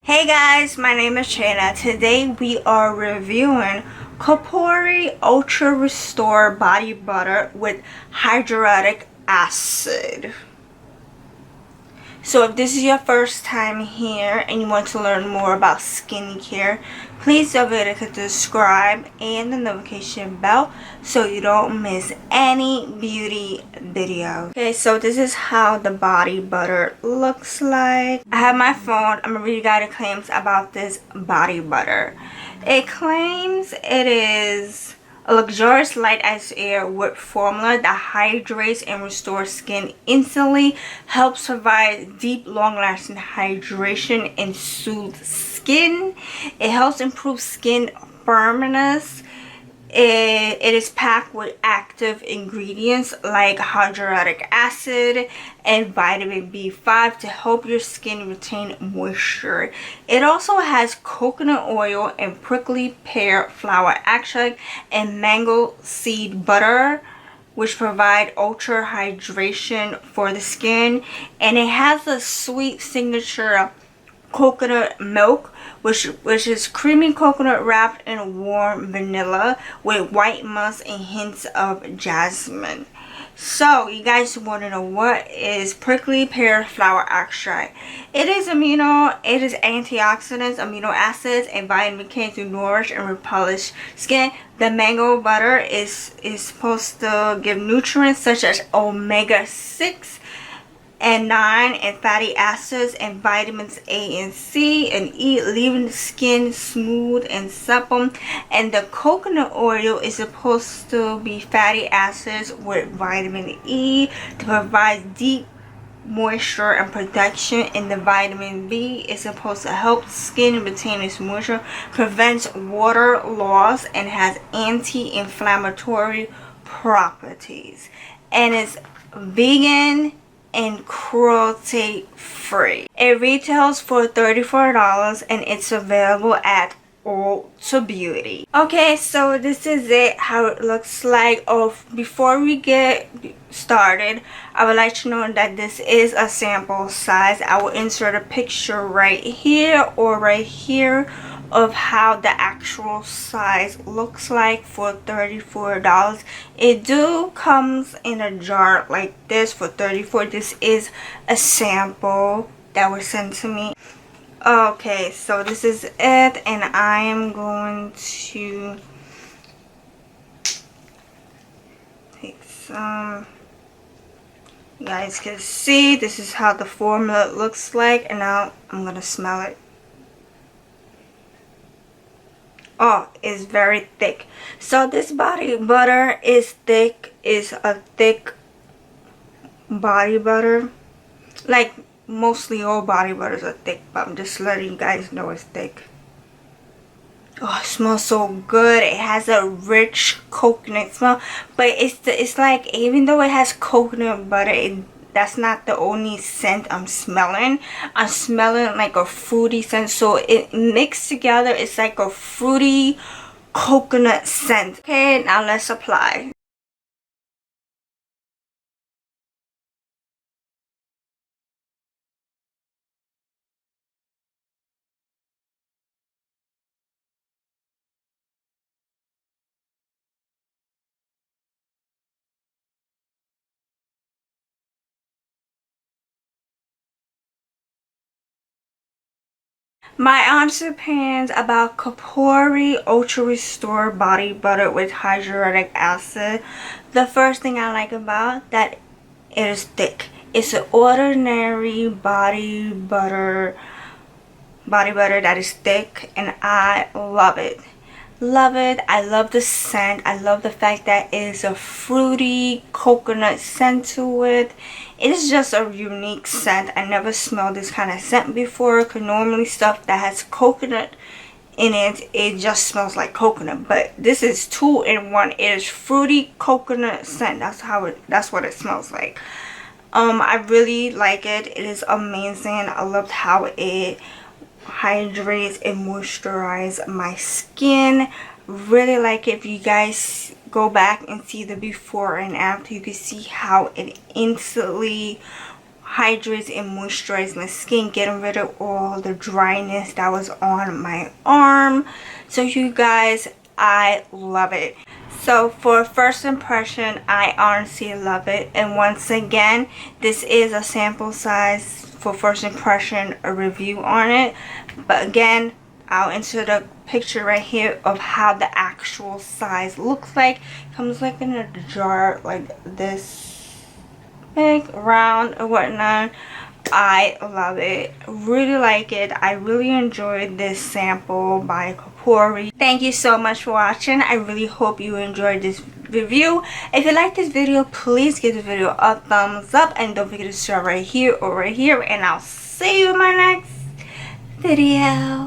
Hey guys, my name is Trina. Today we are reviewing Kopari Ultra Restore Body Butter with Hyaluronic Acid. So if this is your first time here and you want to learn more about skincare, please don't forget to subscribe and the notification bell so you don't miss any beauty videos. Okay, so this is how the body butter looks like. I have my phone. I'm gonna read you guys the claims about this body butter. It claims it is a luxurious light as air with formula that hydrates and restores skin instantly, helps provide deep, long-lasting hydration and soothe skin. It helps improve skin firmness. It is packed with active ingredients like hyaluronic acid and vitamin B5 to help your skin retain moisture. It also has coconut oil and prickly pear flower extract and mango seed butter, which provide ultra hydration for the skin. And it has a sweet signature coconut milk, which is creamy coconut wrapped in warm vanilla with white musk and hints of jasmine. So you guys want to know what is prickly pear flower extract. It is antioxidants, amino acids, and vitamin K to nourish and replenish skin. The mango butter is supposed to give nutrients such as omega-6 and 9 and fatty acids and vitamins A and C and E, leaving the skin smooth and supple. And the coconut oil is supposed to be fatty acids with vitamin E to provide deep moisture and protection, and the vitamin B is supposed to help skin retain its moisture, prevents water loss, and has anti-inflammatory properties, and it's vegan and cruelty free. It retails for $34 and it's available at Ulta Beauty. Okay, so this is it, how it looks like. Before we get started, I would like to know that this is a sample size. I will insert a picture right here or right here of how the actual size looks like for $34. It comes in a jar like this for $34. This is a sample that was sent to me. Okay, so this is it, and I am going to take some. You guys can see this is how the formula looks like, and now I'm gonna smell it. Oh, it's very thick. So this body butter is thick. It's a thick body butter. Like mostly all body butters are thick, but I'm just letting you guys know it's thick. Oh, it smells so good. It has a rich coconut smell, but it's like, even though it has coconut butter, that's not the only scent I'm smelling. I'm smelling like a fruity scent, so it mixed together, it's like a fruity coconut scent. Okay, now let's apply. My honest opinions about Kopari Ultra Restore Body Butter with Hyaluronic Acid. The first thing I like about that, it is thick. It's an ordinary body butter that is thick, and I love it. Love it. I love the scent. I love the fact that it is a fruity coconut scent to it. It is just a unique scent. I never smelled this kind of scent before, because normally stuff that has coconut in it, it just smells like coconut. But this is 2 in 1. It is fruity coconut scent. That's what it smells like. I really like it. It is amazing. I loved how it hydrates and moisturize my skin. Really like it. If you guys go back and see the before and after, you can see how it instantly hydrates and moisturizes my skin, getting rid of all the dryness that was on my arm. So you guys, I love it. So for first impression, I honestly love it. And once again, this is a sample size for first impression, a review on it. But again, I'll insert a picture right here of how the actual size looks like. Comes like in a jar like this, big, round, or whatnot. I love it. Really like it. I really enjoyed this sample by Kopari. Thank you so much for watching. I really hope you enjoyed this review. If you like this video, please give the video a thumbs up and don't forget to subscribe right here or right here, and I'll see you in my next video.